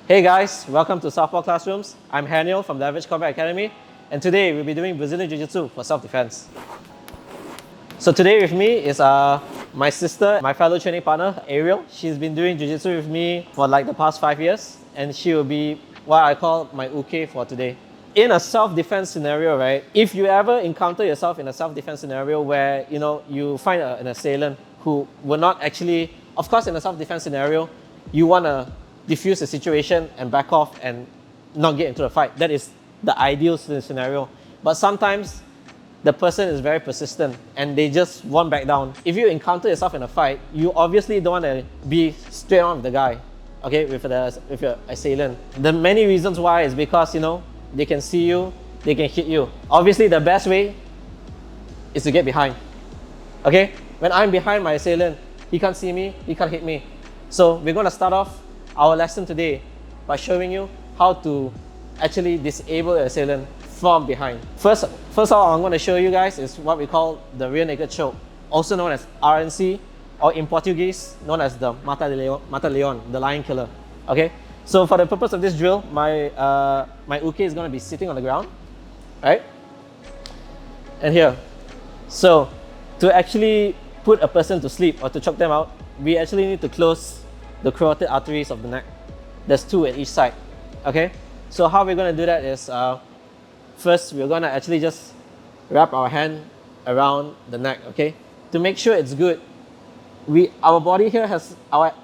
Hey guys, welcome to Southpaw Classrooms. I'm Hanniel from the Average Combat Academy, and today we'll be doing Brazilian Jiu-Jitsu for self-defense. So today with me is my sister, my fellow training partner, Ariel. She's been doing Jiu-Jitsu with me for like the past 5 years, and she will be what I call my uke for today. In a self-defense scenario, right, if you ever encounter yourself in a self-defense scenario where, you find an assailant who will not actually, of course in a self-defense scenario, you want to diffuse the situation and back off and not get into a fight. That is the ideal scenario. But sometimes the person is very persistent and they just won't back down. If you encounter yourself in a fight, you obviously don't want to be straight on with the guy, okay, with your assailant. The many reasons why is because, they can see you, they can hit you. Obviously, the best way is to get behind, okay? When I'm behind my assailant, he can't see me, he can't hit me. So we're going to start off our lesson today by showing you how to actually disable the assailant from behind. First of all, I'm going to show you guys is what we call the rear naked choke, also known as RNC, or in Portuguese known as the Mata Leon, the lion killer. Okay, so for the purpose of this drill, my uke is going to be sitting on the ground, right? And here, so to actually put a person to sleep or to choke them out, we actually need to close the carotid arteries of the neck. There's 2 at each side, okay? So how we're going to do that is, first we're going to actually just wrap our hand around the neck, okay? To make sure it's good, our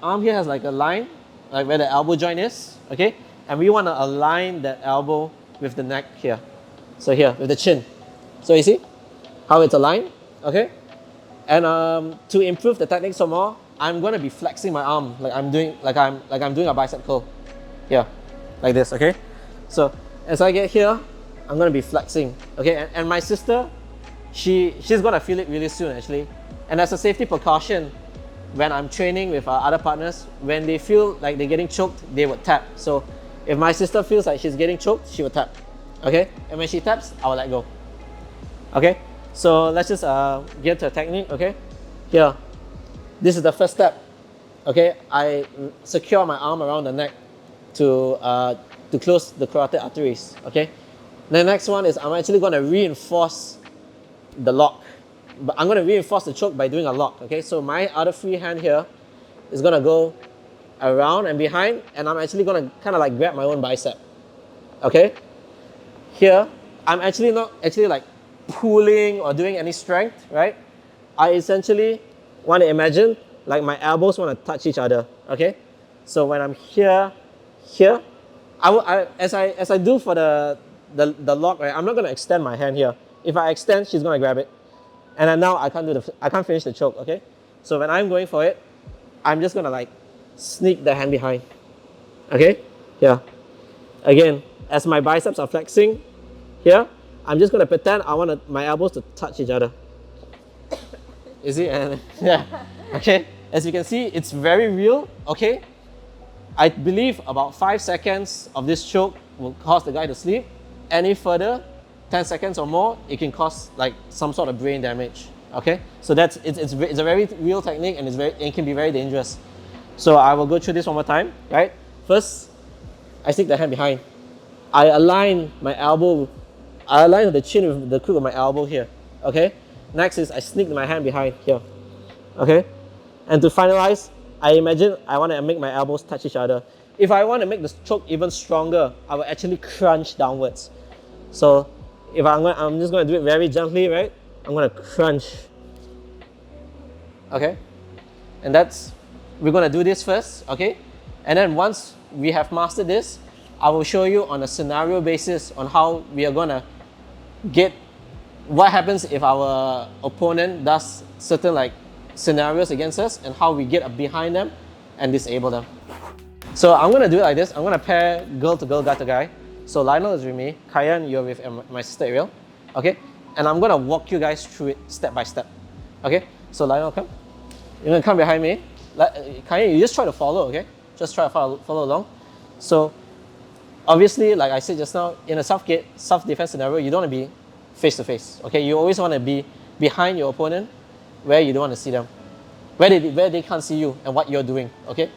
arm here has like a line, like where the elbow joint is, okay? And we want to align that elbow with the neck here. So here, with the chin. So you see how it's aligned, okay? And to improve the technique some more, I'm going to be flexing my arm like I'm doing a bicep curl. Here, like this, okay? So as I get here, I'm going to be flexing, okay? And my sister, she's going to feel it really soon actually. And as a safety precaution, when I'm training with other partners, when they feel like they're getting choked, they would tap. So if my sister feels like she's getting choked, she will tap, okay? And when she taps, I will let go, okay? So let's just get to a technique, okay? Here, this is the first step, okay? I secure my arm around the neck to close the carotid arteries, okay? The next one is I'm actually going to reinforce the lock. But I'm going to reinforce the choke by doing a lock, okay? So my other free hand here is going to go around and behind, and I'm actually going to kind of like grab my own bicep, okay? Here, I'm actually not like pulling or doing any strength, right? I essentially want to imagine like my elbows want to touch each other, okay? So when I'm here, as I do for the lock, right? I'm not going to extend my hand here. If I extend, she's going to grab it. And then now I can't finish the choke, okay? So when I'm going for it, I'm just going to like sneak the hand behind, okay? Here. Again, as my biceps are flexing here, I'm just going to pretend I want my elbows to touch each other. You see? And yeah, okay? As you can see, it's very real, okay? I believe about 5 seconds of this choke will cause the guy to sleep. Any further, 10 seconds or more, it can cause like some sort of brain damage, okay? So it's a very real technique, and it can be very dangerous. So I will go through this one more time, right? First, I stick the hand behind. I align the chin with the crook of my elbow here, okay? Next is I sneak my hand behind here, okay? And to finalize, I imagine I want to make my elbows touch each other. If I want to make the choke even stronger, I will actually crunch downwards. So if I'm just going to do it very gently, right? I'm going to crunch, okay? And we're going to do this first, okay? And then once we have mastered this, I will show you on a scenario basis on how we are going to get what happens if our opponent does certain like scenarios against us, and how we get behind them and disable them. So I'm going to do it like this. I'm going to pair girl to girl, guy to guy. So Lionel is with me, Kayan, you're with my sister Ariel, okay? And I'm going to walk you guys through it step by step, okay? So Lionel, come. You're going to come behind me. Kayan, you just try to follow, okay? Just try to follow along. So obviously, like I said just now, in a self-defense scenario, you don't want to be face to face, okay? You always want to be behind your opponent where you don't want to see them, where they can't see you and what you're doing, okay?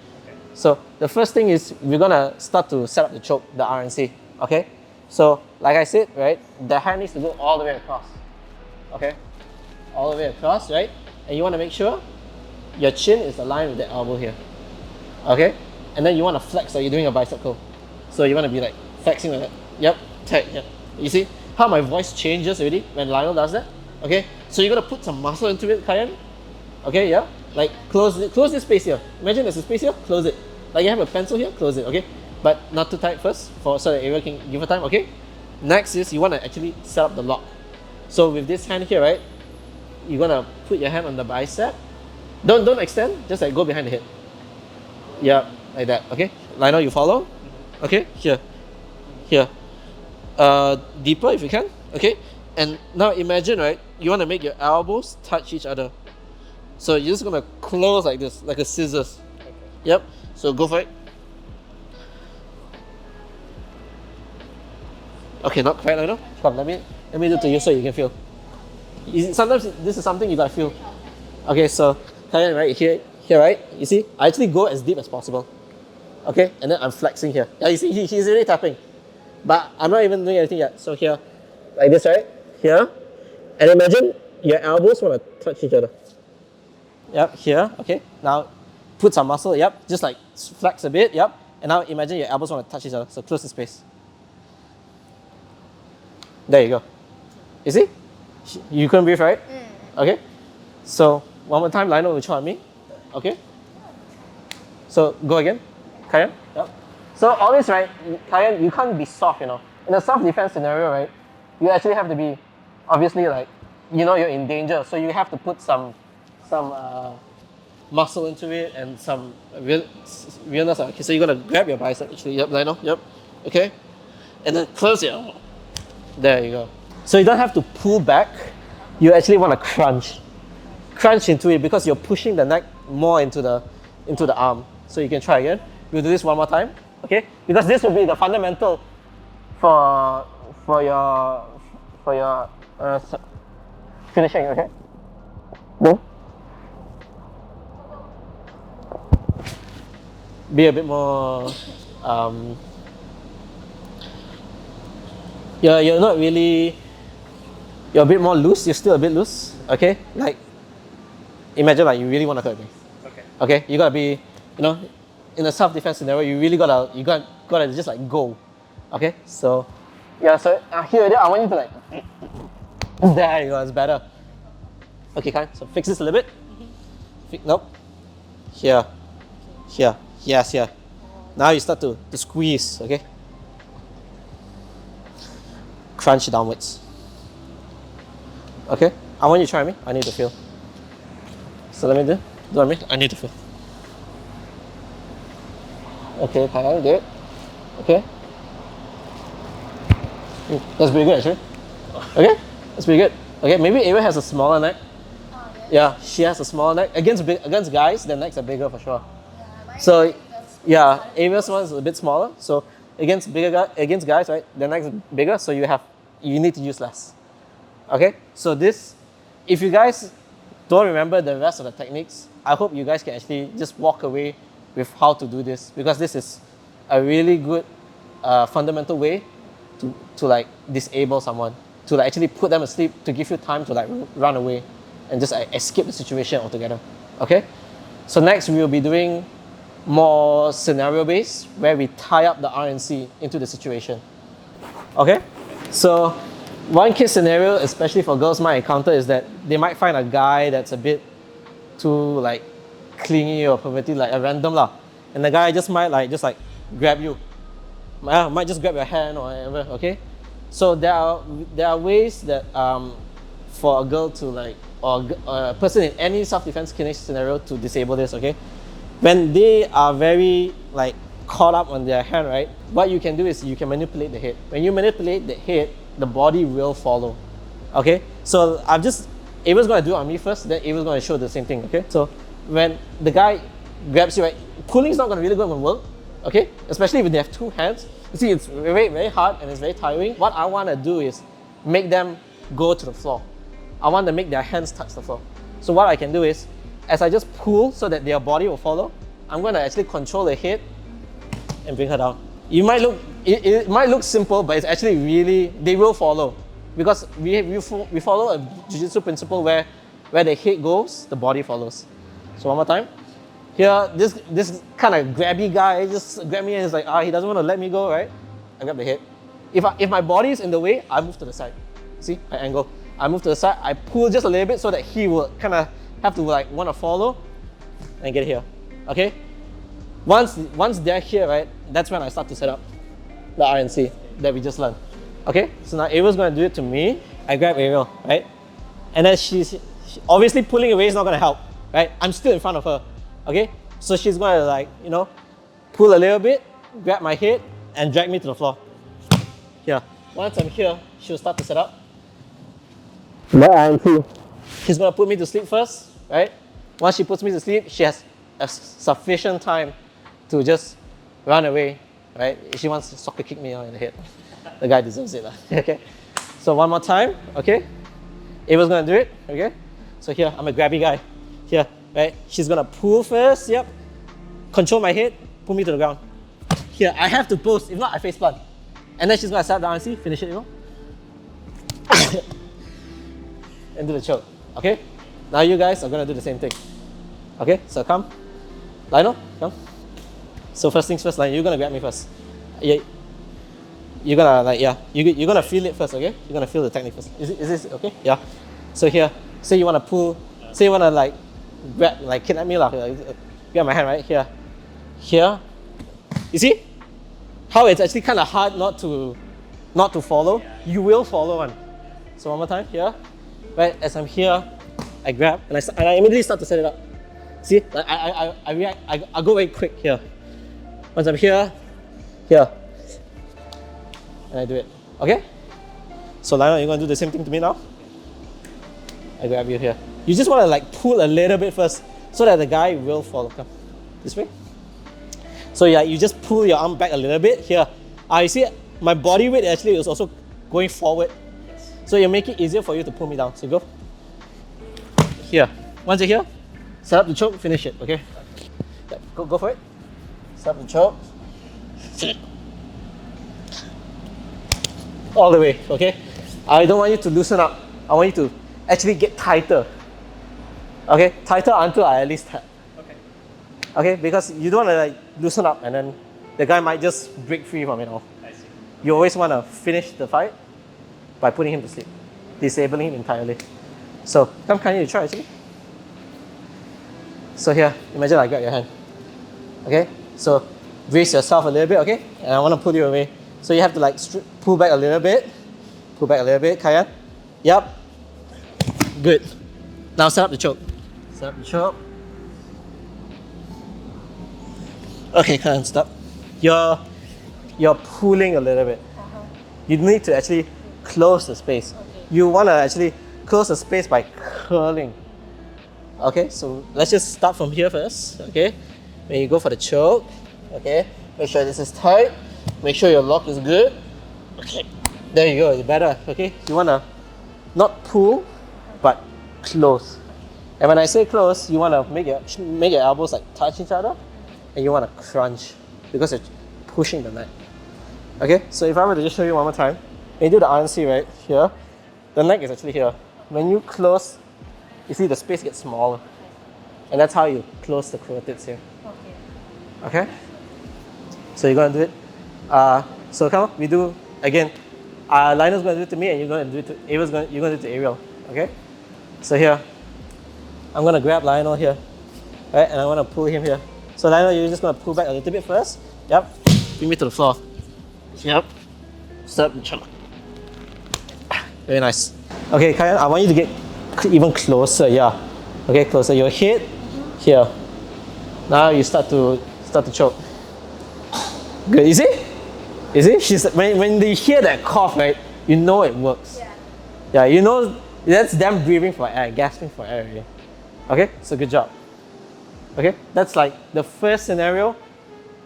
So the first thing is we're gonna start to set up the choke, the RNC, okay? So like I said, right, the hand needs to go all the way across, okay? All the way across, right? And you wanna make sure your chin is aligned with the elbow here, okay? And then you wanna flex like you're doing a bicep curl. So you wanna be like flexing like that. Yep, tight, yeah. You see how my voice changes already when Lionel does that? Okay, so you're gonna put some muscle into it, Kayan. Okay, yeah? Like close this space here. Imagine there's a space here, close it. Like you have a pencil here, close it, okay? But not too tight first, so that Ariel can give her time, okay? Next is you wanna actually set up the lock. So with this hand here, right, you're gonna put your hand on the bicep. Don't extend, just like go behind the head. Yeah, like that, okay? Lionel, you follow? Okay, here. Deeper if you can, okay? And now imagine, right, you wanna make your elbows touch each other. So you're just gonna close like this, like a scissors. Okay. Yep. So go for it. Okay, not quite, Lionel. Come, let me do it to you so you can feel. Sometimes this is something you gotta feel. Okay, so Kayan, right here, right? You see, I actually go as deep as possible. Okay, and then I'm flexing here. Yeah, you see, he's really tapping, but I'm not even doing anything yet. So here, like this, right? Here, and imagine your elbows wanna touch each other. Yep, here, okay. Now, put some muscle, yep. Just like flex a bit, yep. And now imagine your elbows want to touch each other, so close the space. There you go. You see? You couldn't breathe, right? Okay. So, one more time, Lionel will try on me. Okay. So, go again. Kayan, yep. So, all this, right, Kayan, you can't be soft, you know. In a self-defense scenario, right, you actually have to be, obviously, like, you know you're in danger, so you have to put some muscle into it and some realness. Okay, so you're gonna grab your bicep actually. Yep, Lionel. Yep. Okay, and then close it. There you go. So you don't have to pull back. You actually want to crunch into it because you're pushing the neck more into the arm. So you can try again. We'll do this one more time. Okay, because this will be the fundamental for your finishing. Okay. Go. Be a bit more, you're not really, you're a bit more loose, you're still a bit loose, okay? Like, imagine like you really want to hurt me. Okay, you gotta be, you know, in a self-defense scenario, you really gotta just like go, okay? So, yeah, so here, I want you to like, there you go, it's better. Okay, Kai, so fix this a little bit. Nope. Here. Yes, yeah. Now you start to squeeze, okay? Crunch downwards. Okay? I want you to try me. I need to feel. So let me do what I mean? I need to feel. Okay, Kyle, good. Okay. That's pretty good actually. Okay? That's pretty good. Okay, maybe Ava has a smaller neck. Yeah, she has a smaller neck. Against guys, their necks are bigger for sure. So, yeah, Ava's one is a bit smaller. So against guys, right, their neck is bigger. So you need to use less. Okay. So this, if you guys don't remember the rest of the techniques, I hope you guys can actually just walk away with how to do this because this is a really good fundamental way to like disable someone, to like actually put them asleep, to give you time to like run away and just escape the situation altogether. Okay. So next we will be doing more scenario based where we tie up the RNC into the situation. Okay? So one case scenario, especially for girls might encounter, is that they might find a guy that's a bit too like clingy or perverted, like a random lah. And the guy just might grab you. Might just grab your hand or whatever, okay? So there are ways that for a girl to like, or a person in any self-defense clinic scenario to disable this, okay? When they are very like caught up on their hand, right? What you can do is you can manipulate the head. When you manipulate the head, the body will follow. Okay? So Ava's gonna do it on me first, then Ava's gonna show the same thing, okay? So when the guy grabs you, right, pulling is not gonna really work, okay? Especially if they have two hands. You see, it's very, very hard and it's very tiring. What I wanna do is make them go to the floor. I want to make their hands touch the floor. So what I can do is, as I just pull so that their body will follow, I'm gonna actually control the head and bring her down. You might look, it might look simple, but it's actually really, they will follow. Because we follow a jiu-jitsu principle where the head goes, the body follows. So one more time. Here, this kind of grabby guy just grabbed me and he's like, he doesn't want to let me go, right? I grab the head. If my body is in the way, I move to the side. See, I angle. I move to the side, I pull just a little bit so that he will kind of have to like want to follow and get here, okay? Once they're here, right, that's when I start to set up the RNC that we just learned. Okay, so now Ariel's gonna do it to me. I grab Ariel, right? And then she's obviously pulling away is not gonna help, right? I'm still in front of her, okay? So she's gonna like, you know, pull a little bit, grab my head, and drag me to the floor. Here. Once I'm here, she'll start to set up. That RNC. She's gonna put me to sleep first, right? Once she puts me to sleep, she has sufficient time to just run away, right? If she wants to soccer kick me in the head. The guy deserves it. Okay. So one more time, okay? Ava's gonna do it, okay? So here, I'm a grabby guy. Here, right? She's gonna pull first, yep. Control my head, pull me to the ground. Here, I have to post, if not I face plant. And then she's gonna set down and see, finish it, you know? And do the choke, okay? Now you guys are gonna do the same thing. Okay, so come. Lionel, come. So first things first, Lionel, you're gonna grab me first. Yeah. You're gonna like, yeah, you're gonna feel it first, okay? You're gonna feel the technique first. Is this okay? Yeah. So here, say you wanna pull, say you wanna like grab, like kidnap me, grab my hand right here. Here. You see? How it's actually kinda hard not to follow. You will follow one. So one more time, here. Right, as I'm here, I grab and I immediately start to set it up. See, like I react, I go very quick here. Once I'm here, and I do it. Okay? So Lionel, you're gonna do the same thing to me now? I grab you here. You just wanna like pull a little bit first so that the guy will follow. Come, this way. So yeah, you just pull your arm back a little bit here. You see, my body weight actually is also going forward. So you make it easier for you to pull me down. So go. Here. Once you're here, set up the choke, finish it, okay? Yeah, go for it. Set up the choke. All the way, okay? I don't want you to loosen up. I want you to actually get tighter. Okay? Tighter until I at least tap. Okay. Okay? Because you don't want to like loosen up and then the guy might just break free from it all. I see. You always want to finish the fight by putting him to sleep, disabling him entirely. So, come kindly you try actually. So here, imagine I grab your hand. Okay? So, brace yourself a little bit, okay? And I want to pull you away. So you have to like pull back a little bit. Pull back a little bit, Kayan. Yep. Good. Now set up the choke. Set up the choke. Okay, Kayan, stop. You're pulling a little bit. You need to actually close the space. Okay. You want to actually close the space by curling. Okay, so let's just start from here first. Okay, when you go for the choke, okay, make sure this is tight. Make sure your lock is good. Okay, there you go, it's better. Okay, you want to not pull, but close. And when I say close, you want to make your elbows like touch each other, and you want to crunch because you're pushing the neck. Okay, so if I were to just show you one more time, when you do the RNC right here, the neck is actually here. When you close, you see the space gets smaller, and that's how you close the carotids here. Okay. Okay. So you're gonna do it. So come on, we do again. Lionel's gonna do it to me, and you're gonna do it to you're gonna do it to Ariel. Okay. So here, I'm gonna grab Lionel here, right, and I wanna pull him here. So Lionel, you're just gonna pull back a little bit first. Yep. Bring me to the floor. Yep. Step and choke. Very nice. Okay, Kayan, I want you to get even closer. Yeah. Okay, closer. Your head here. Now you start to choke. Good. You see? You see? She's when they hear that cough, right? You know it works. Yeah. Yeah. You know that's them breathing for air, gasping for air. Yeah? Okay. So good job. Okay. That's like the first scenario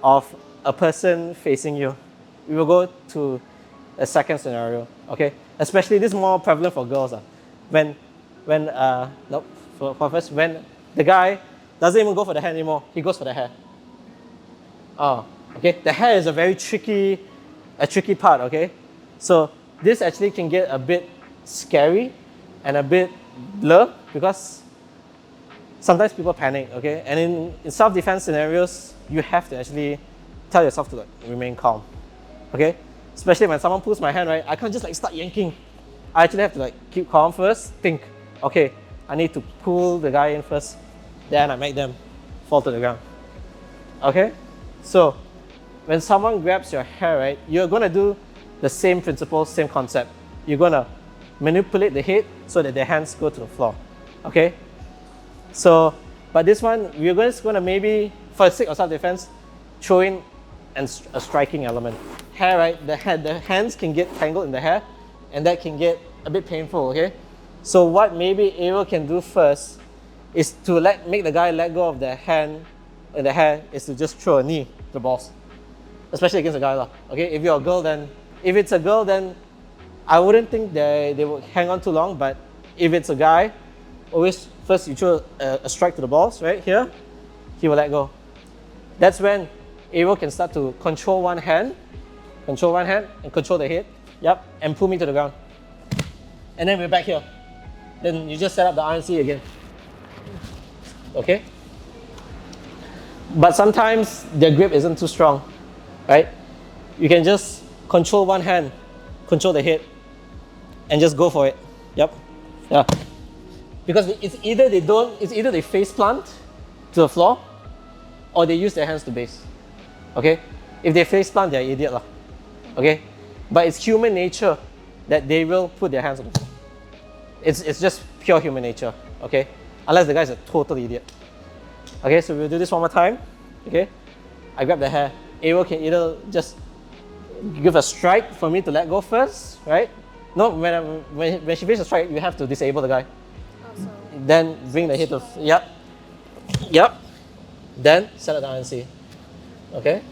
of a person facing you. We will go to a second scenario. Okay. Especially this is more prevalent for girls. When the guy doesn't even go for the hand anymore, he goes for the hair. Oh, okay. The hair is a tricky part, okay? So this actually can get a bit scary and a bit blur because sometimes people panic, okay? And in self-defense scenarios, you have to actually tell yourself to like remain calm, okay? Especially when someone pulls my hand, right? I can't just like start yanking. I actually have to like keep calm first, think, okay, I need to pull the guy in first, then I make them fall to the ground, okay? So when someone grabs your hair, right, you're gonna do the same principle, same concept. You're gonna manipulate the head so that their hands go to the floor, okay? So, but this one, we're just gonna maybe, for the sake of self-defense, throw in a striking element. Hair, right, the hands can get tangled in the hair and that can get a bit painful, okay? So what maybe Ariel can do first is to make the guy let go of the hand and the hair is to just throw a knee to the balls. Especially against a guy, okay? If you're a girl, then, if it's a girl, then I wouldn't think they would hang on too long, but if it's a guy, always first you throw a strike to the balls, right here, he will let go. That's when Ariel can start to control one hand and control the head, yep, and pull me to the ground. And then we're back here. Then you just set up the RNC again, okay? But sometimes their grip isn't too strong, right? You can just control one hand, control the head, and just go for it. Yep. Yeah. Because it's either they face plant to the floor, or they use their hands to base. Okay? If they face plant, they're an idiot lah. Okay? But it's human nature that they will put their hands on the floor. It's just pure human nature. Okay? Unless the guy's a total idiot. Okay, so we'll do this one more time. Okay? I grab the hair. Ariel can either just give a strike for me to let go first, right? No, when she makes a strike, you have to disable the guy. Oh, then bring the head to, yep. Then set it down and see. Okay?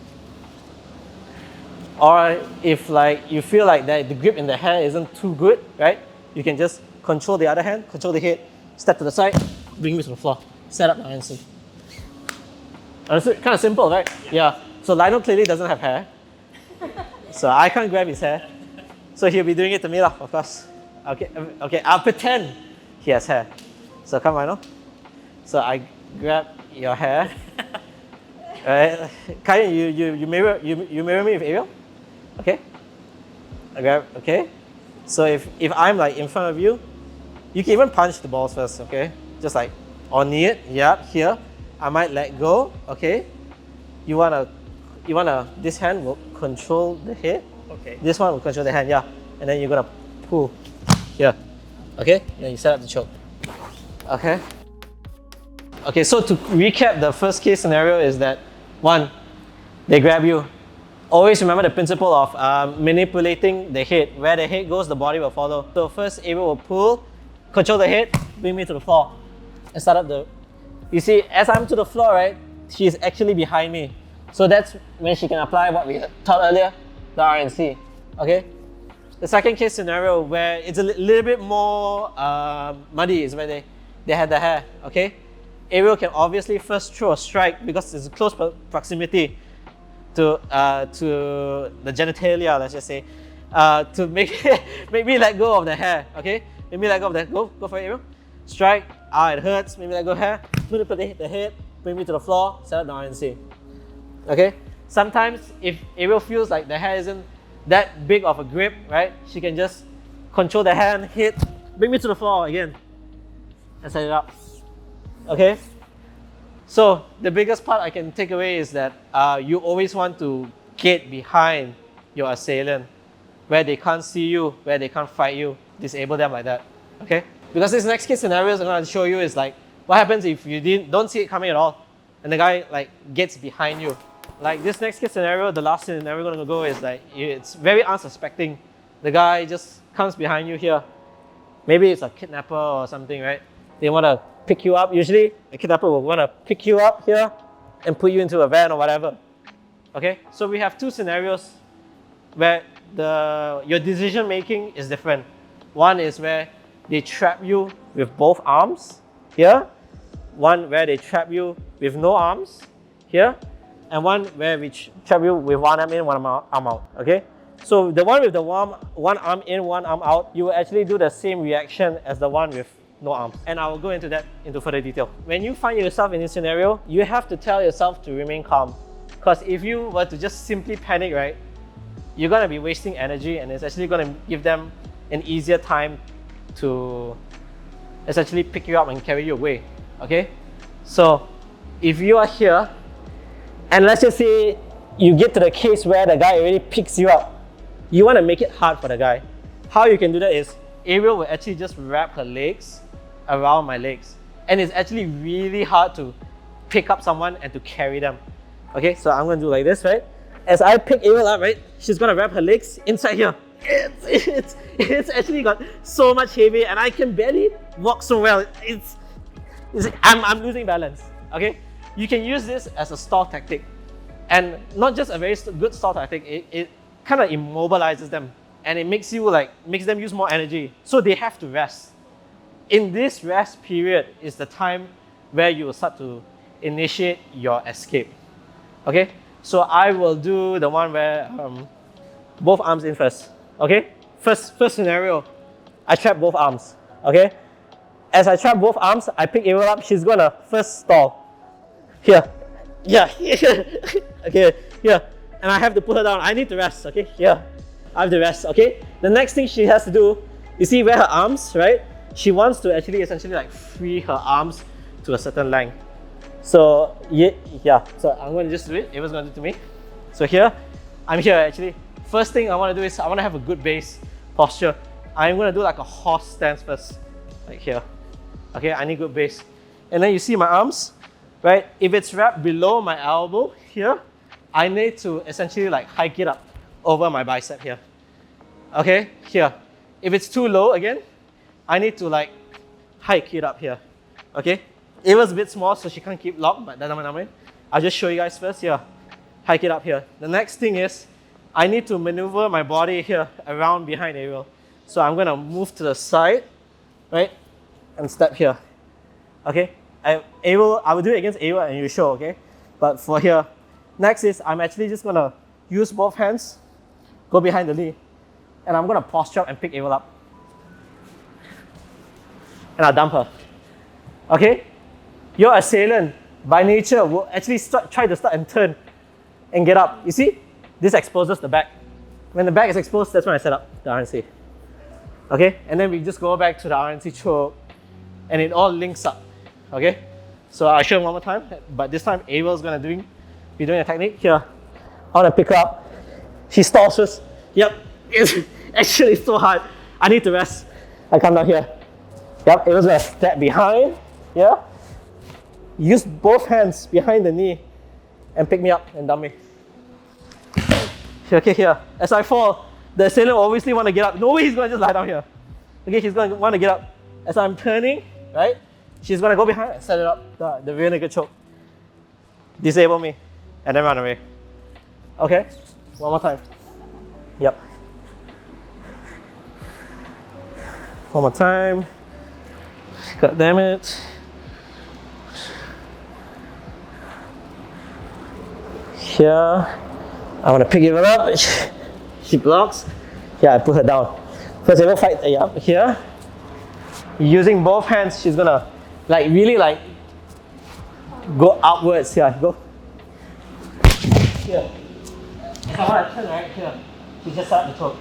Or if like you feel like that the grip in the hair isn't too good, right? You can just control the other hand, control the head, step to the side, bring me to the floor, set up the RNC. Kind of simple, right? Yeah. So Lionel clearly doesn't have hair. So I can't grab his hair. So he'll be doing it to me, of course. Okay, I'll pretend he has hair. So come on, no? So I grab your hair. Alright, Kayan, you mirror me with Ariel. Okay. I grab. Okay. So if I'm like in front of you, you can even punch the balls first. Okay. Just like on it. Yeah. Here, I might let go. Okay. You wanna. This hand will control the head. Okay. This one will control the hand. Yeah. And then you're gonna pull. Here. Okay. Then you set up the choke. Okay. Okay. So to recap, the first case scenario is that 1, they grab you. Always remember the principle of manipulating the head. Where the head goes, the body will follow. So first, Ariel will pull, control the head, bring me to the floor, and start up the. You see, as I'm to the floor, right, she's actually behind me. So that's when she can apply what we taught earlier, the RNC. Okay. The second case scenario where it's a little bit more muddy is where they had the hair. Okay. Ariel can obviously first throw a strike because it's close proximity to the genitalia, let's just say, to make me let go of the hair. Okay, make me let go of that. Go for it, Ariel. Strike. It hurts. Maybe let go of hair. Manipulate the head. Bring me to the floor. Set up the RNC. Okay. Sometimes if Ariel feels like the hair isn't that big of a grip, right, she can just control the hand, hit, bring me to the floor again, and set it up. Okay, so the biggest part I can take away is that you always want to get behind your assailant, where they can't see you, where they can't fight you, disable them like that, okay? Because this next case scenario I'm going to show you is like, what happens if you don't see it coming at all, and the guy like gets behind you. Like this next case scenario, the last scenario we're going to go is like, it's very unsuspecting. The guy just comes behind you here. Maybe it's a kidnapper or something, right? They want to pick you up. Usually, a kidnapper will want to pick you up here and put you into a van or whatever. Okay, so we have two scenarios where your decision making is different. One is where they trap you with both arms here. One where they trap you with no arms here. and one where we trap you with one arm in, one arm out, okay? So the one with the one arm in, one arm out, you will actually do the same reaction as the one with no arms. And I will go into that into further detail. When you find yourself in this scenario, you have to tell yourself to remain calm. Because if you were to just simply panic, right, you're gonna be wasting energy, and it's actually gonna give them an easier time to essentially pick you up and carry you away, okay? So if you are here, and let's just say you get to the case where the guy already picks you up, you want to make it hard for the guy. How you can do that is, Ariel will actually just wrap her legs around my legs. And it's actually really hard to pick up someone and to carry them. Okay, so I'm going to do like this, right? As I pick Ariel up, right, she's going to wrap her legs inside here. It's actually got so much heavy, and I can barely walk so well. I'm losing balance, okay? You can use this as a stall tactic. And not just a very good stall tactic, it kind of immobilizes them, and it makes them use more energy. So they have to rest. In this rest period is the time where you will start to initiate your escape. Okay? So I will do the one where both arms in first. Okay? First scenario, I trap both arms. Okay? As I trap both arms, I pick Ariel up. She's gonna first stall. Here. Yeah. Okay, here. And I have to put her down. I need to rest, okay? Here. I have to rest, okay? The next thing she has to do, you see where her arms, right? She wants to actually essentially like free her arms to a certain length. So, yeah. So I'm going to just do it. Ava's going to do it to me. So here, I'm here actually. First thing I want to do is I want to have a good base posture. I'm going to do like a horse stance first, like here. Okay, I need good base. And then you see my arms, right? If it's wrapped below my elbow here, I need to essentially like hike it up over my bicep here. Okay, here. If it's too low again, I need to like hike it up here. Okay, it was a bit small, so she can't keep locked, but I'll just show you guys first here. Hike it up here. The next thing is, I need to maneuver my body here around behind Ariel. So I'm gonna move to the side, right, and step here. Okay, I will do it against Ariel and you show, okay? But for here, next is I'm actually just gonna use both hands, go behind the knee, and I'm gonna posture up and pick Ariel up. And I'll dump her. Okay? Your assailant, by nature, will actually try to start and turn and get up. You see? This exposes the back. When the back is exposed, that's when I set up the RNC. Okay? And then we just go back to the RNC choke, and it all links up. Okay? So I'll show you one more time, but this time Ariel's gonna be doing a technique here. I wanna pick her up. She stalls first. Yep, it's actually so hard. I need to rest. I come down here. Yep, Ariel's gonna step behind. Yeah. Use both hands behind the knee and pick me up and dump me. Okay, here. As I fall, the assailant will obviously want to get up. No way he's gonna just lie down here. Okay, she's gonna want to get up. As I'm turning, right? She's gonna go behind and set it up, the rear naked choke. Disable me, and then run away. Okay, one more time. Yep. One more time. God damn it. Here, I want to pick it up. She blocks. Yeah, I put her down. First, I will fight up here. Using both hands, she's gonna really go upwards here. Go. Here. If I want to turn right here, she just start the choke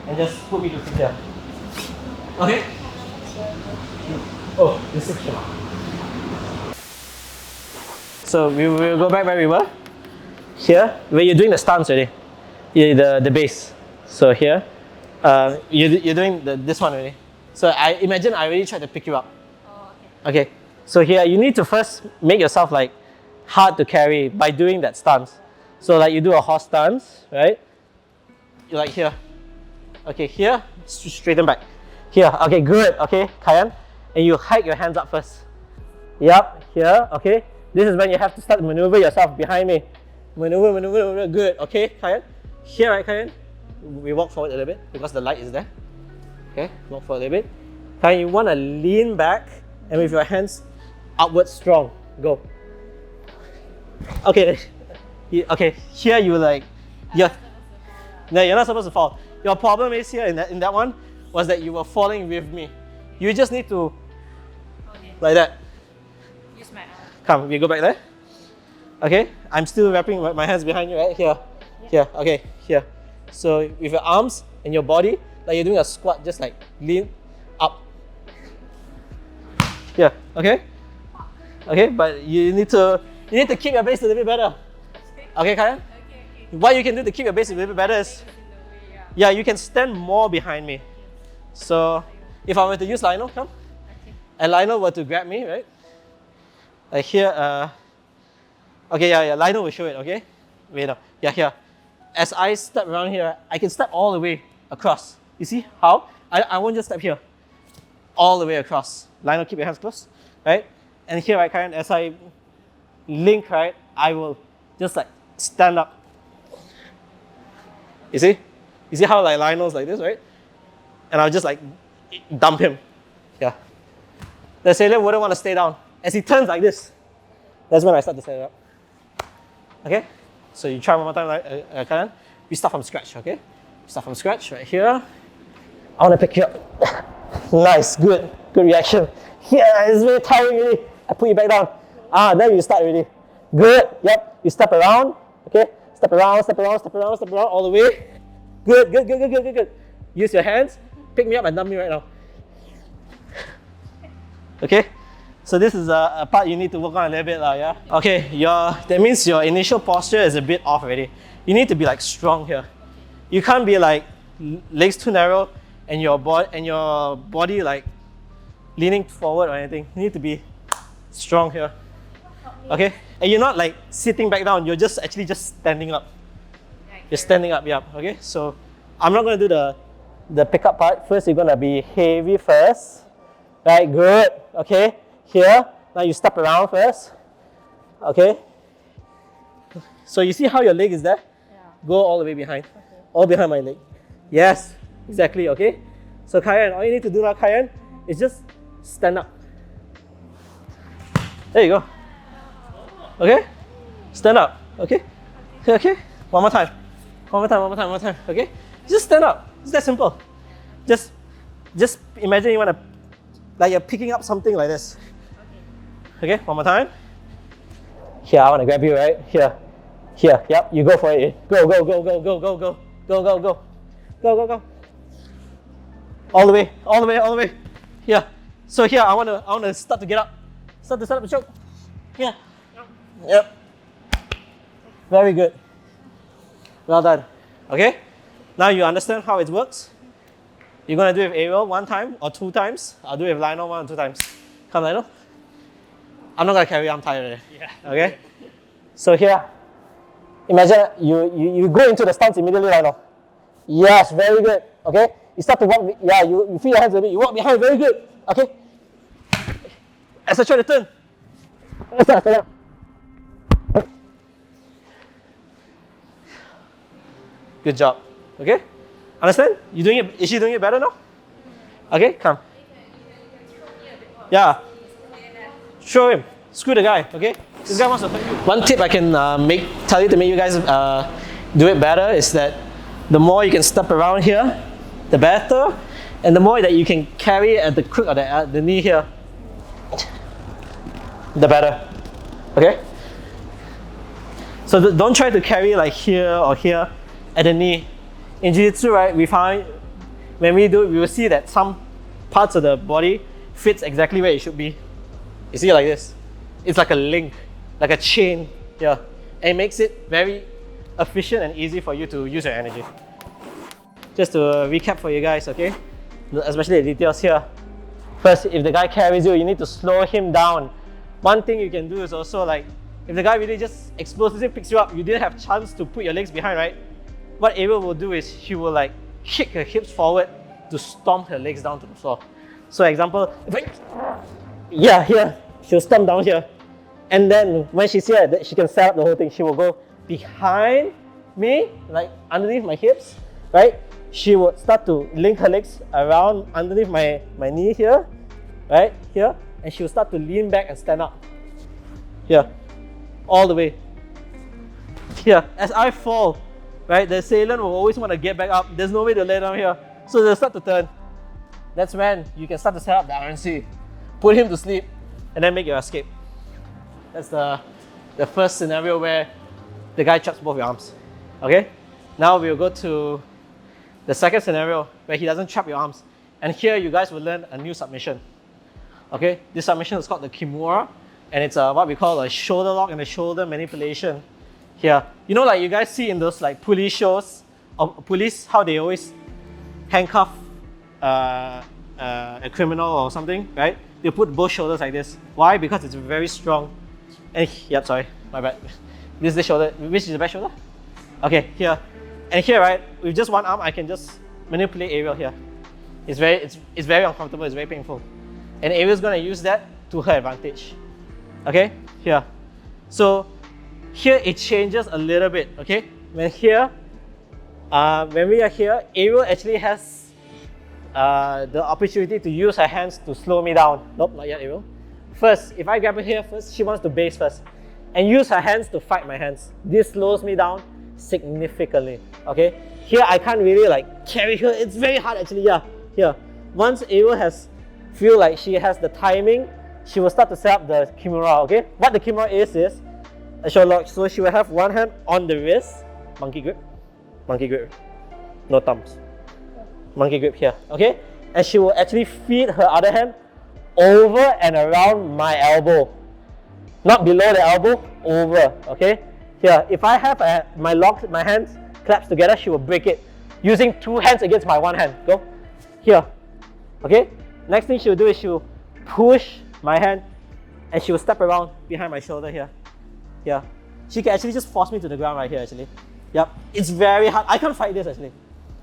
and just put me to sit here. Okay? Oh, this is short. So we will go back where we were. Here, where you're doing the stance already. The base. So here, you're doing this one already. So I imagine I already tried to pick you up. Oh, okay. So here, you need to first make yourself hard to carry by doing that stance. So you do a horse stance, right? You're here. Okay, here, straighten back. Here, okay, good. Okay, Kayan. And you hike your hands up first. Yep, here, okay. This is when you have to start to maneuver yourself behind me. Maneuver, good. Okay, Kayan. Here, right, Kayan? We walk forward a little bit because the light is there. Okay, walk forward a little bit. Kayan, you want to lean back and with your hands upward strong. Go. Okay, Okay, here you like, no, you're not supposed to fall. Your problem is here in that one was that you were falling with me. You just need to, like that. Use my arm. Come, we go back there. Okay, I'm still wrapping my hands behind you, right? Here, here, okay, here. So with your arms and your body, like you're doing a squat, just like lean up. Here, okay? Okay, but you need to keep your base a little bit better. Okay, Karen? Okay. What you can do to keep your base a little bit better is, yeah, you can stand more behind me. So if I were to use Lionel, come. Okay. And Lionel were to grab me, right? Like here, okay, yeah, Lionel will show it, okay? Wait up, yeah, here. As I step around here, I can step all the way across. You see how? I won't just step here. All the way across. Lionel, keep your hands close, right? And here, right, Karen, as I link, right, I will just like stand up. You see? You see how like Lionel's like this, right? And I'll just like dump him. Yeah. The sailor wouldn't want to stay down. As he turns like this, that's when I start to set it up. Okay? So you try one more time, like, Karen. We start from scratch, okay? Start from scratch, right here. I want to pick you up. Nice, good reaction. Yeah, it's very tiring already. I put you back down. Then you start already. Good, yep. You step around, okay? Step around, all the way. Good. Use your hands. Pick me up and dump me right now. Okay? So this is a part you need to work on a little bit, yeah? Okay, that means your initial posture is a bit off already. You need to be like strong here. You can't be like legs too narrow and your body like leaning forward or anything. You need to be strong here. Okay? And you're not like sitting back down, you're just actually just standing up. You're standing up, yeah. Okay? So I'm not gonna do the pickup part. First, you're gonna be heavy first. Right, good. Okay. Here, now you step around first. Okay. So you see how your leg is there? Yeah. Go all the way behind. Okay. All behind my leg. Yes, exactly, okay? So Kyan, all you need to do now, Kyan, is just stand up. There you go. Okay? Stand up, okay? Okay? One more time, okay? Just stand up. It's that simple. Just imagine you want to, like you're picking up something like this. Okay, one more time. Here, I want to grab you, right? Here, yep, you go for it. Go. All the way. Here. So here, I want to start to get up. Start to set up the choke. Here. Yep. Very good. Well done. Okay? Now you understand how it works. You're going to do it with Ariel 1 time or 2 times. I'll do it with Lionel 1 or 2 times. Come, Lionel. I'm not going to carry, I'm tired already. Yeah. Okay? So here, imagine you go into the stance immediately, Lionel. Yes, very good. Okay? You start to walk, yeah, you feel your hands a bit, you walk behind, very good. Okay? As I try to turn. Good job. Okay? Understand? You doing it? Is she doing it better now? Okay, come. Yeah. Show him. Screw the guy. Okay? This guy wants to hurt you. One tip I can tell you to make you guys do it better is that the more you can step around here, the better, and the more that you can carry at the crook of the knee here, the better. Okay? So don't try to carry like here or here at the knee. In Jiu-Jitsu, right, we find when we do it, we will see that some parts of the body fits exactly where it should be. You see it like this. It's like a link, like a chain here. And it makes it very efficient and easy for you to use your energy. Just to recap for you guys, okay? Especially the details here. First, if the guy carries you, you need to slow him down. One thing you can do is also like, if the guy really just explosively picks you up, you didn't have chance to put your legs behind, right? What Ariel will do is she will like kick her hips forward to stomp her legs down to the floor. So example, yeah, here, she'll stomp down here. And then when she's here, she can set up the whole thing. She will go behind me, like underneath my hips, right? She will start to link her legs around underneath my knee here, right? Here. And she will start to lean back and stand up. Here. All the way. here, as I fall, right, the assailant will always want to get back up. There's no way to lay down here. So they'll start to turn. That's when you can start to set up the RNC, put him to sleep, and then make your escape. That's the first scenario where the guy chops both your arms. Okay? Now we'll go to the second scenario where he doesn't chop your arms. And here you guys will learn a new submission. Okay? This submission is called the Kimura, and it's what we call a shoulder lock and a shoulder manipulation. Here, you know, like you guys see in those like police shows, of police, how they always handcuff a criminal or something, right? They put both shoulders like this. Why? Because it's very strong. And yep, sorry, my bad. This is the shoulder. Which is the back shoulder? Okay, here. And here, right, with just one arm, I can just manipulate Ariel here. It's very uncomfortable, it's very painful. And Ariel's gonna use that to her advantage. Okay, here. So here it changes a little bit, okay? When we are here, Ariel actually has the opportunity to use her hands to slow me down. Nope, not yet, Ariel. First, if I grab her here first, she wants to base first. And use her hands to fight my hands. This slows me down significantly, okay? Here, I can't really like carry her. It's very hard actually, yeah. Here, once Ariel feel like she has the timing, she will start to set up the Kimura, okay? What the Kimura is a shoulder lock. So she will have one hand on the wrist, monkey grip, no thumbs. Monkey grip here, okay? And she will actually feed her other hand over and around my elbow. Not below the elbow, over, okay? Here, if I have my hands claps together, she will break it. Using two hands against my one hand, go. Here, okay? Next thing she will do is she will push my hand and she will step around behind my shoulder here. Here. She can actually just force me to the ground right here actually. Yep, it's very hard. I can't fight this actually.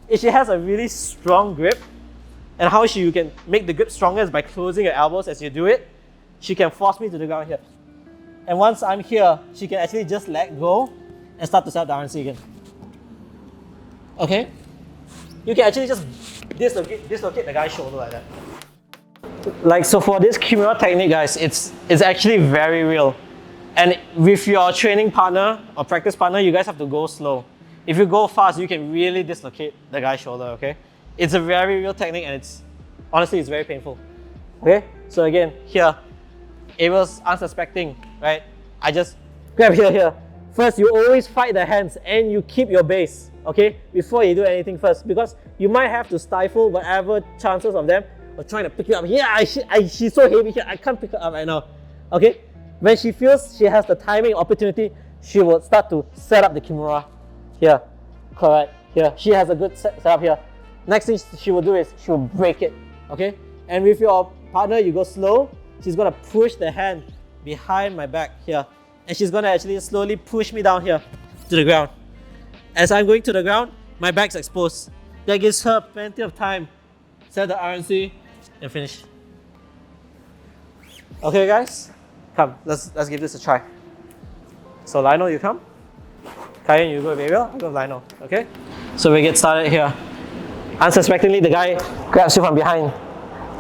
If she has a really strong grip, and how you can make the grip stronger is by closing your elbows as you do it, she can force me to the ground here. And once I'm here, she can actually just let go and start to set up the RNC again. Okay? You can actually just dislocate the guy's shoulder like that. Like, so for this Kimura technique, guys, it's actually very real. And with your training partner or practice partner, you guys have to go slow. If you go fast, you can really dislocate the guy's shoulder, okay? It's a very real technique and honestly, it's very painful. Okay? So again, here, Ariel's unsuspecting, right? I just grab here. First, you always fight the hands and you keep your base, okay? Before you do anything first, because you might have to stifle whatever chances of them of trying to pick you up. Yeah, she's so heavy here, I can't pick her up right now, okay? When she feels she has the timing opportunity, she will start to set up the Kimura. Here, correct, here. She has a good setup here. Next thing she will do is she will break it, okay? And with your partner, you go slow. She's gonna push the hand behind my back here. And she's gonna actually slowly push me down here to the ground. As I'm going to the ground, my back's exposed. That gives her plenty of time. Set the RNC and finish. Okay guys, come, let's give this a try. So Lionel, you come. Kyan, you go with Ariel, I'll go with Lionel, okay? So we get started here. Unsuspectingly, the guy grabs you from behind,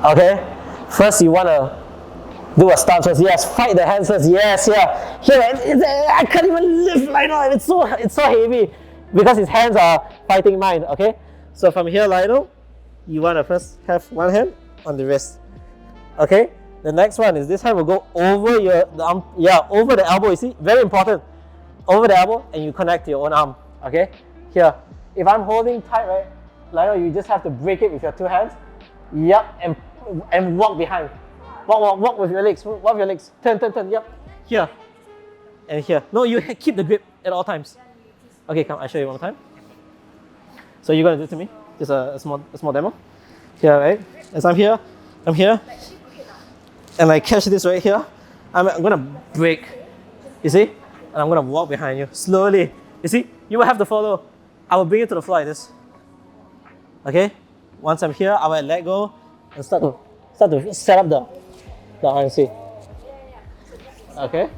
okay? First, you wanna do a stance first. Yes, fight the hands first. Yes, yeah. Here, I can't even lift Lionel. It's so heavy because his hands are fighting mine, okay? So from here, Lionel, you wanna first have one hand on the wrist, okay? The next one is this hand will go over the arm, yeah, over the elbow. You see, very important. Over the elbow, and you connect to your own arm, okay? Here, if I'm holding tight, right, Lionel, you just have to break it with your two hands. Yep, and walk behind. Walk with your legs. Walk with your legs. Turn. Yep. Here. And here. No, you keep the grip at all times. Okay, come. I'll show you one more time. So you're gonna do it to me. Just a small demo. Here, right? As I'm here, and I catch this right here. I'm gonna break. You see? And I'm gonna walk behind you slowly. You see? You will have to follow. I will bring you to the floor like this. Okay? Once I'm here, I will let go and start to set up the RNC. Okay?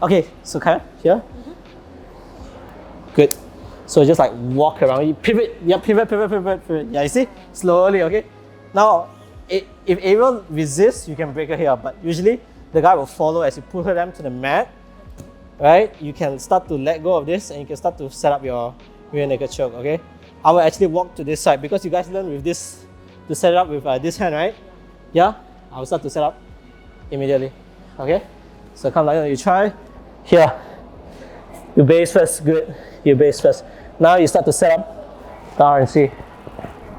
Okay, so Kaya, here. Good. So just like walk around, you pivot, yeah, pivot. Yeah, you see? Slowly, okay? Now, if Ariel resists, you can break her here, but usually the guy will follow as you put her down to the mat. right, you can start to let go of this and you can start to set up your rear naked choke, okay? I will actually walk to this side because you guys learn with this to set it up with this hand, right? Yeah, I will start to set up immediately, okay? So come like that, you try. Here, you base first, good. You base first. Now you start to set up the RNC.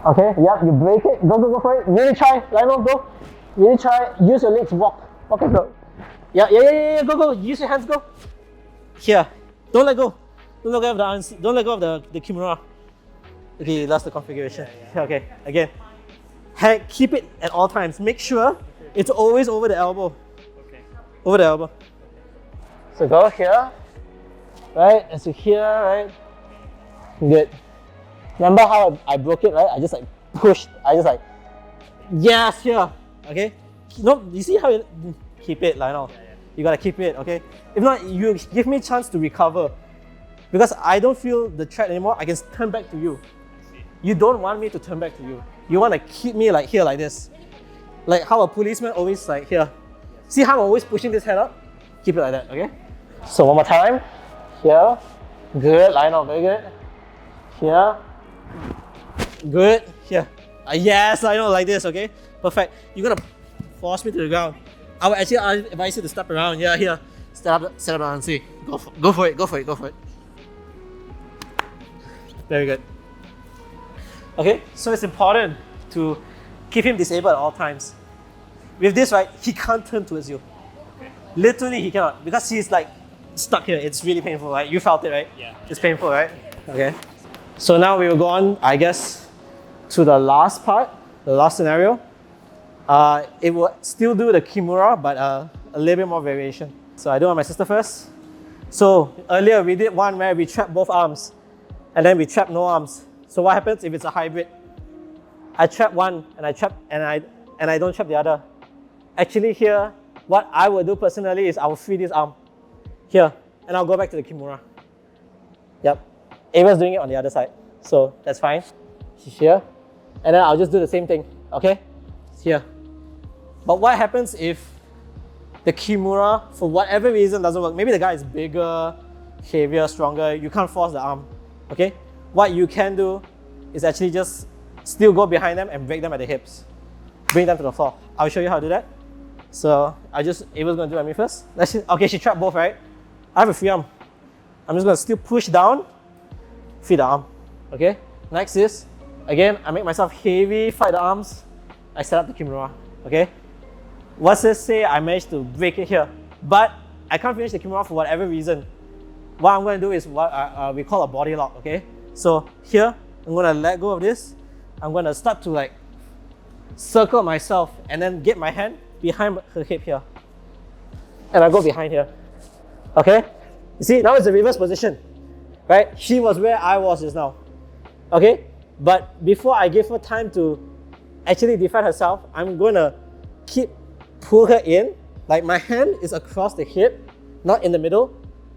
Okay, yeah, you break it, go for it. Really try, line up, go. Really try, use your legs, walk and go. Yeah, go, use your hands, go. Here, don't let go. Don't let go of the RNC, don't let go of the kimura. Okay, that's the configuration. Okay, again. Keep it at all times. Make sure it's always over the elbow. Okay. Over the elbow. So go here, right? And so here, right? Good. Remember how I broke it, right? I just like pushed. I just like, yes, here. Okay. No, you see how you keep it, like now. You gotta keep it, okay? If not, you give me a chance to recover. Because I don't feel the threat anymore, I can turn back to you. You don't want me to turn back to you. You want to keep me like here, like this. Like how a policeman always like here. See how I'm always pushing this head up? Keep it like that, okay? So one more time. Here. Good, line up, very good. Here. Good, here. Yes, I know, like this, okay? Perfect. You're gonna force me to the ground. I will actually advise you to step around. Yeah, here. Set up and see. Go for it. Very good. Okay, so it's important to keep him disabled at all times. With this, right, he can't turn towards you. Okay. Literally, he cannot because he's like stuck here. It's really painful, right? You felt it, right? Yeah. It's painful, right? Okay. So now we will go on, I guess, to the last part, the last scenario. It will still do the kimura, but a little bit more variation. So I do on my sister first. So earlier we did one where we trap both arms, and then we trap no arms. So what happens if it's a hybrid? I trap one and I don't trap the other. Actually here, what I will do personally is I will free this arm here and I'll go back to the kimura. Yep. Ava's doing it on the other side. So that's fine. She's here. And then I'll just do the same thing. Okay? Here. But what happens if the kimura, for whatever reason, doesn't work? Maybe the guy is bigger, heavier, stronger. You can't force the arm. Okay? What you can do is actually just still go behind them and break them at the hips. Bring them to the floor. I'll show you how to do that. So Ava's gonna do it at me first. Okay, she trapped both, right? I have a free arm. I'm just gonna still push down, free the arm. Okay? Next is, again, I make myself heavy, fight the arms. I set up the kimura. Okay? Let's just say I managed to break it here, but I can't finish the kimura for whatever reason. What I'm gonna do is what we call a body lock, okay? So here, I'm gonna let go of this. I'm gonna start to like circle myself and then get my hand behind her hip here. And I go behind here. Okay? You see, now it's the reverse position. Right? She was where I was just now. Okay? But before I give her time to actually defend herself, I'm gonna pull her in. Like my hand is across the hip, not in the middle.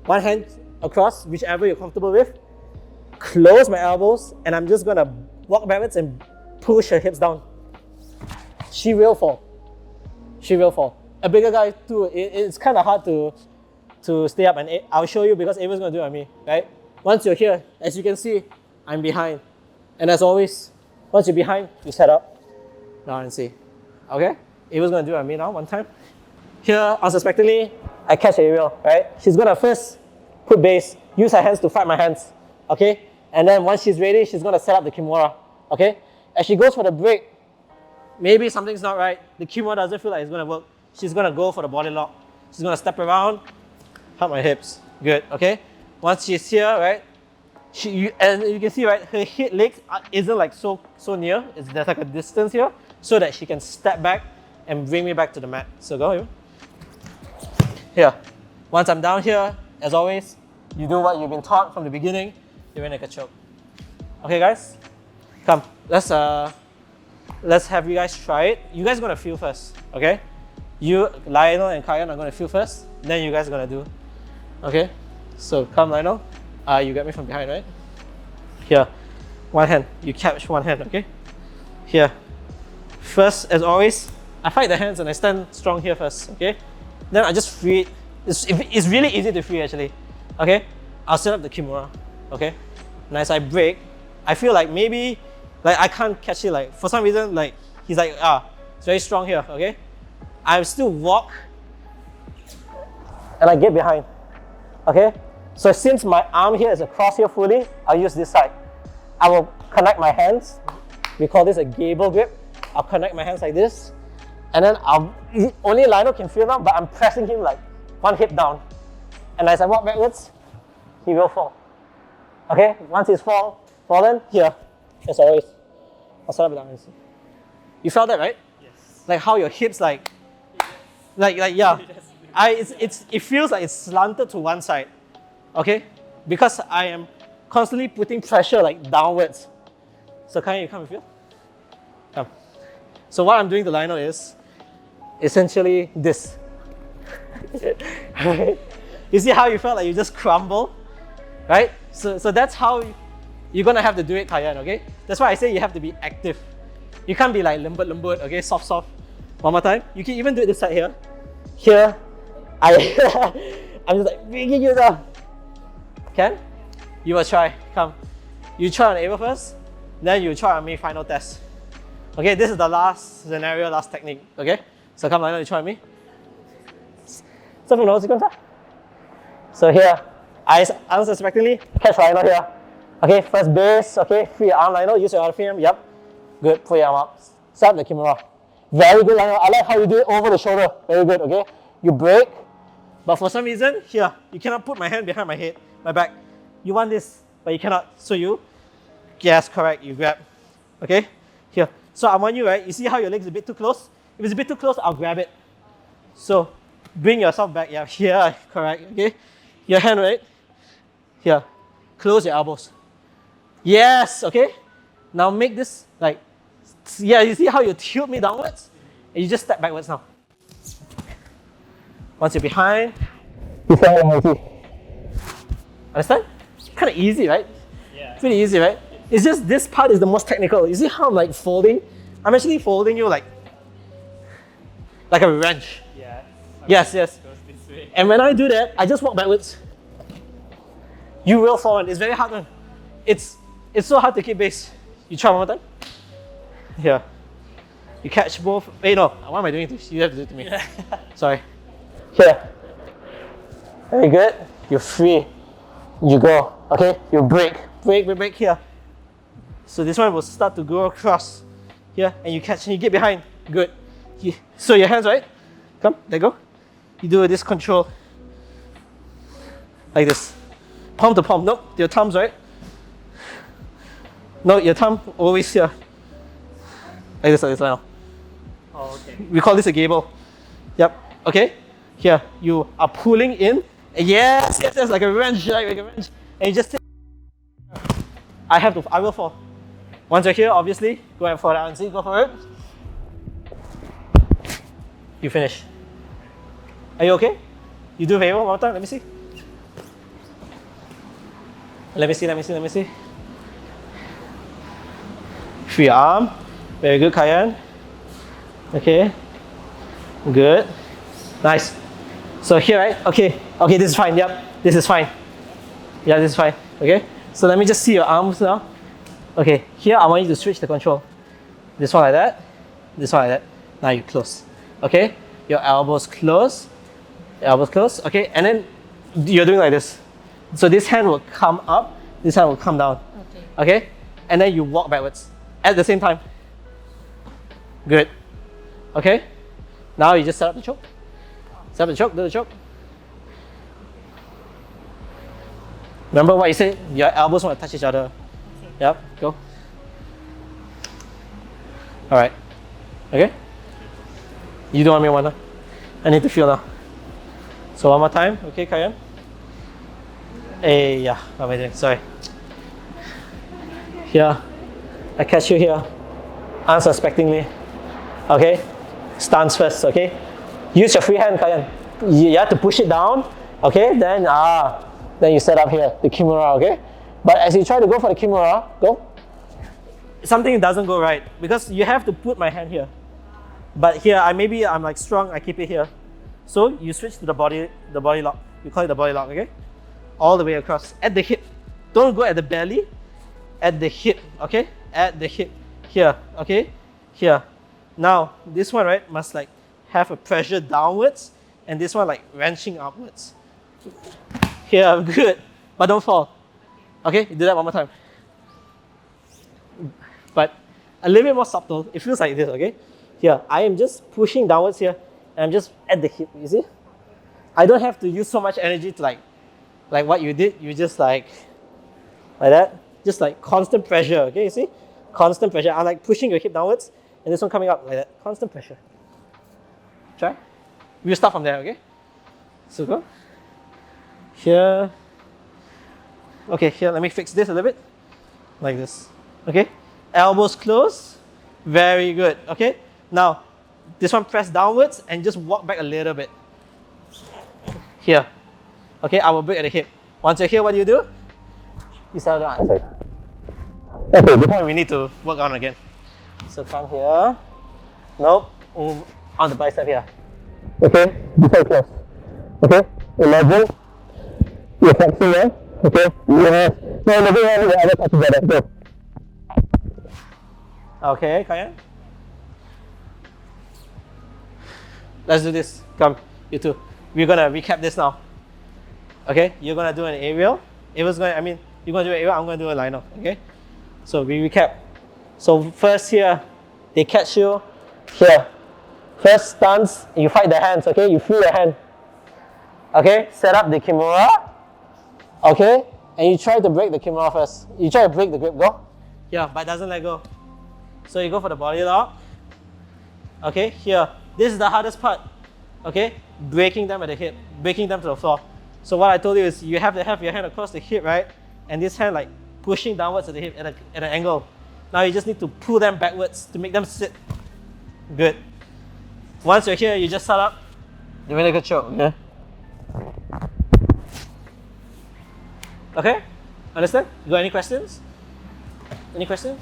One hand across, whichever you're comfortable with. Close my elbows, and I'm just gonna walk backwards and push her hips down. She will fall. She will fall. A bigger guy too, it's kind of hard to stay up, and I'll show you because Ava's gonna do it on me, right? Once you're here, as you can see, I'm behind. And as always, once you're behind, you set up, down and see. Okay? Ava's gonna do it on me now, one time. Here, unsuspectingly, I catch Ariel, right? She's gonna first put base, use her hands to fight my hands, okay? And then once she's ready, she's gonna set up the kimura, okay? As she goes for the break, maybe something's not right. The kimura doesn't feel like it's gonna work. She's gonna go for the body lock. She's gonna step around, help my hips. Good, okay? Once she's here, right? And you can see, right, her legs isn't like so near. There's like a distance here so that she can step back and bring me back to the mat. So go here. Here. Once I'm down here, as always, you do what you've been taught from the beginning. You're in like a choke. Okay, guys? Come. Let's have you guys try it. You guys are gonna feel first, okay? You, Lionel and Kayan are gonna feel first. Then you guys are gonna do. Okay? So come, Lionel. You get me from behind, right? Here. One hand. You catch one hand, okay? Here. First, as always, I fight the hands and I stand strong here first, okay? Then I just free it It's really easy to free actually. Okay, I'll set up the kimura. Okay, and as I break, I feel like maybe like I can't catch it. Like for some reason, like he's like it's very strong here. Okay, I still walk and I get behind. Okay, so since my arm here is across here fully, I'll use this side. I will connect my hands. We call this a gable grip. I'll connect my hands like this, and then only Lionel can feel now, but I'm pressing him like one hip down. And as I walk backwards, he will fall. Okay, once he's fallen, here, as always, I'll set up it down. You felt that, right? Yes. Like how your hips like yeah. It feels like it's slanted to one side. Okay, because I am constantly putting pressure like downwards. So can you come and feel? Come. So what I'm doing to Lionel is essentially this. You see how you felt like you just crumble, right? So that's how you're gonna have to do it, Kayan, okay? That's why I say you have to be active. You can't be like lembut, okay? Soft. One more time. You can even do it this side here. Here, I'm just like bringing you down. Can? You will try. Come. You try on Ava first, then you try on me final test. Okay, this is the last scenario, last technique. Okay? So come Lionel, you try on me. So from the So here, I unsuspectingly catch Lionel here. Okay, first base, okay, free your arm Lionel, use your other free arm, yep. Good, pull your arm up. Set up the kimura. Very good Lionel, I like how you do it over the shoulder. Very good, okay? You break, but for some reason, here, you cannot put my hand behind my head, my back. You want this, but you cannot. So you, yes, correct, you grab. Okay, here. So I want you, right, you see how your leg's a bit too close? If it's a bit too close, I'll grab it. So bring yourself back, yeah, here, correct, okay? Your hand, right, here. Close your elbows. Yes, okay? Now make this like, yeah, you see how you tilt me downwards? And you just step backwards now. Once you're behind, you stand on my feet. Understand? Kind of easy, right? Yeah. Pretty easy, right? It's just this part is the most technical. You see how I'm like folding? I'm actually folding you like a wrench. Yeah. Yes. Goes this way. And when I do that, I just walk backwards. You will fall in. It's very hard one. It's so hard to keep base. You try one more time. Here. You catch both. Wait, no. Why am I doing this? You have to do it to me. Sorry. Here. Very good. You're free. You go. Okay? You break here. So this one will start to go across here, and you catch and you get behind. Good. So your hands, right? Come, there you go. You do this control. Like this. Palm to palm. Nope, your thumbs, right? No, your thumb always here. Like this now. Oh, okay. We call this a gable. Yep. Okay? Here, you are pulling in. Yes, like a wrench, right? Like a wrench. And you just take. I will fall. Once you're here, obviously, go and fall down. See, go for it. You finish. Are you okay? You do favor one more time, let me see. Let me see. Free your arm. Very good, Kayan. Okay. Good. Nice. So here, right? Okay, this is fine. Yep, this is fine. Yeah, this is fine. Okay. So let me just see your arms now. Okay, here I want you to switch the control. This one like that. This one like that. Now you close. Okay. Your elbows close. Elbows close. Okay, and then you're doing like this. So this hand will come up. This hand will come down. Okay. And then you walk backwards at the same time. Good. Okay. Now you just set up the choke. Set up the choke, do the choke. Remember what you said? Your elbows want to touch each other. Yep, go. Alright. Okay? You don't want me one now? I need to feel now. So one more time, okay, Kayan? Hey, yeah, what am I doing? Sorry. Here. I catch you here. Unsuspectingly. Okay? Stance first, okay? Use your free hand, Kayan. You have to push it down, okay? Then you set up here, the kimura, okay? But as you try to go for the kimura, go. Something doesn't go right because you have to put my hand here. But here, I'm like strong, I keep it here. So you switch to the body lock. We call it the body lock, okay? All the way across at the hip. Don't go at the belly, at the hip, okay? At the hip, here, okay? Here. Now, this one, right, must like have a pressure downwards, and this one like wrenching upwards. Here, good, but don't fall. Okay, do that one more time. But a little bit more subtle. It feels like this, okay? Here, I am just pushing downwards here, and I'm just at the hip, you see? I don't have to use so much energy to like what you did. You just like that. Just like constant pressure, okay, you see? Constant pressure. I'm like pushing your hip downwards, and this one coming up like that. Constant pressure. Try. We'll start from there, okay? So go. Here. Okay, here, let me fix this a little bit. Like this, okay? Elbows close. Very good, okay? Now, this one press downwards and just walk back a little bit. Here. Okay, I will break at the hip. Once you're here, what do? You settle down. Okay, this one we need to work on again. So come here. Nope. On the bicep here. Okay, this side close. Okay, imagine you're flexing there. Okay, yes. Now moving on to the other part together. Go. Okay, Kaya. Let's do this. Come, you two. We're gonna recap this now. Okay, you're gonna do an aerial. You're gonna do an aerial, I'm gonna do a line off. Okay? So we recap. So first here, they catch you. Here. First stance, you fight the hands, okay? You free the hand. Okay, set up the kimura. Okay? And you try to break the kimura first. You try to break the grip, go. Yeah, but it doesn't let go. So you go for the body lock. Okay, here. This is the hardest part. Okay? Breaking them at the hip, breaking them to the floor. So what I told you is you have to have your hand across the hip, right? And this hand like pushing downwards at the hip at an angle. Now you just need to pull them backwards to make them sit. Good. Once you're here, you just set up. You're really good choke, okay? Okay? Understand? You got any questions? Any questions?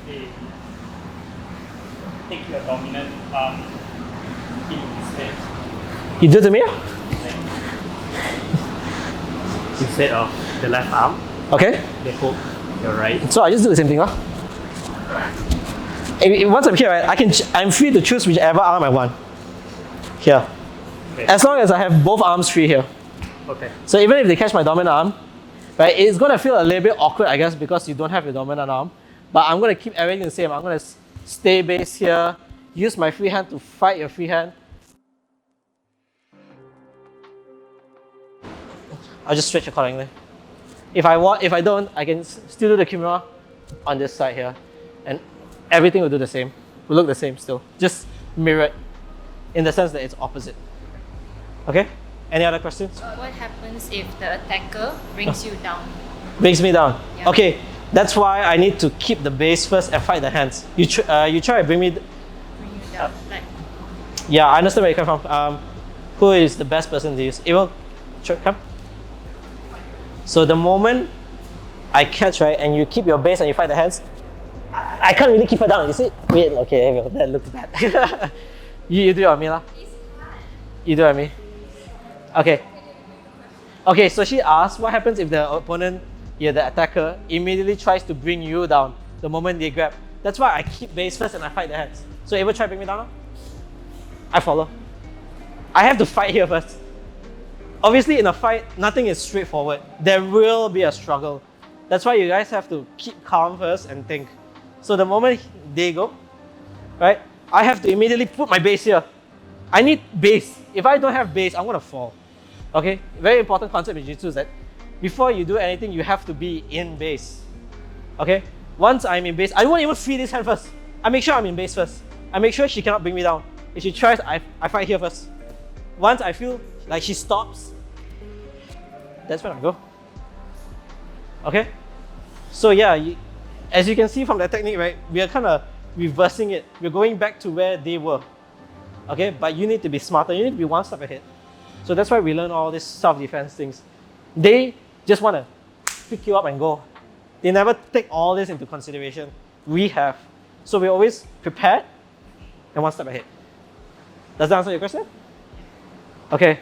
They take your dominant arm instead. You do to me? Instead of the left arm, Okay. they hold your right. So I just do the same thing, huh? Once I'm here, right, I'm free to choose whichever arm I want. Here. Okay. As long as I have both arms free here. Okay. So even if they catch my dominant arm, right, it's gonna feel a little bit awkward, I guess, because you don't have your dominant arm. But I'm gonna keep everything the same. I'm gonna stay base here, use my free hand to fight your free hand. I'll just stretch accordingly. If I don't, I can still do the kimura on this side here, and everything will do the same. Will look the same still, just mirrored, in the sense that it's opposite. Okay? Any other questions? What happens if the attacker brings you down? Brings me down. Yeah. Okay, that's why I need to keep the base first and fight the hands. You try to bring me. Bring you down, like Yeah, I understand where you come from. Who is the best person to use? Evil, come. So the moment I catch, right, and you keep your base and you fight the hands, I can't really keep her down, you see? Wait, okay, here we go. That looks bad. you do it on me, lah. You do it on me. Okay. Okay, so she asked, what happens if the opponent, the attacker, immediately tries to bring you down the moment they grab? That's why I keep base first and I fight the hands. So ever try to bring me down now? I follow. I have to fight here first. Obviously in a fight, nothing is straightforward. There will be a struggle. That's why you guys have to keep calm first and think. So the moment they go, right, I have to immediately put my base here. I need base. If I don't have base, I'm gonna fall. Okay, very important concept in Jiu-Jitsu is that before you do anything, you have to be in base. Okay, once I'm in base, I won't even free this hand first. I make sure I'm in base first. I make sure she cannot bring me down. If she tries, I fight here first. Once I feel like she stops, that's when I go. Okay, so yeah, as you can see from that technique, right, we are kind of reversing it. We're going back to where they were. Okay, but you need to be smarter. You need to be one step ahead. So that's why we learn all these self-defense things. They just want to pick you up and go. They never take all this into consideration. We have. So we're always prepared, and 1 step ahead. Does that answer your question? Okay.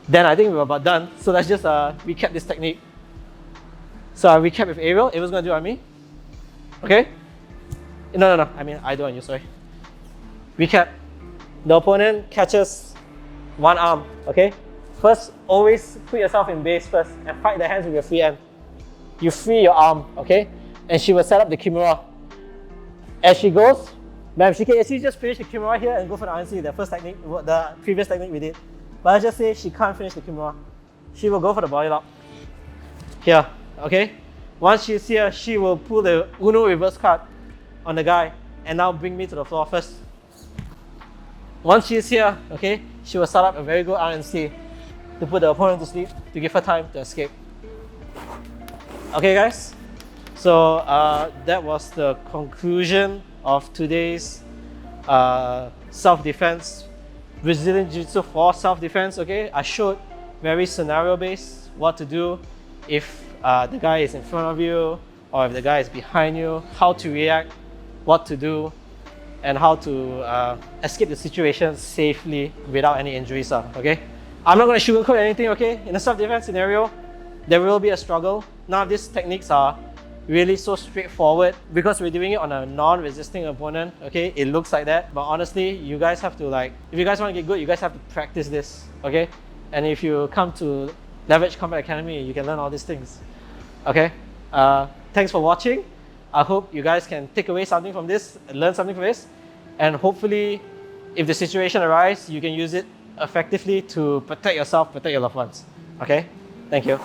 Then I think we're about done. So let's just recap this technique. So I recap with Ariel. Ariel's gonna do it on me. Okay? No. I mean, I do it on you, sorry. Recap. The opponent catches one arm, okay? First, always put yourself in base first and fight the hands with your free hand. You free your arm, okay? And she will set up the kimura. As she goes, ma'am, she can actually just finish the kimura here and go for the RNC, the first technique, the previous technique we did. But let's just say she can't finish the kimura. She will go for the body lock. Here, okay? Once she's here, she will pull the Uno reverse card on the guy and now bring me to the floor first. Once she's here, okay, she will start up a very good RNC to put the opponent to sleep, to give her time to escape. Okay guys, so that was the conclusion of today's self-defense, Brazilian Jiu-Jitsu for self-defense, okay? I showed very scenario-based what to do if the guy is in front of you or if the guy is behind you, how to react, what to do, and how to escape the situation safely without any injuries, okay? I'm not going to sugarcoat anything, okay? In a self-defense scenario, there will be a struggle. None of these techniques are really so straightforward because we're doing it on a non-resisting opponent, okay? It looks like that, but honestly, you guys have to if you guys want to get good, you guys have to practice this, okay? And if you come to Leverage Combat Academy, you can learn all these things, okay? Thanks for watching. I hope you guys can take away something from this, learn something from this, and hopefully, if the situation arises, you can use it effectively to protect yourself, protect your loved ones, okay? Thank you.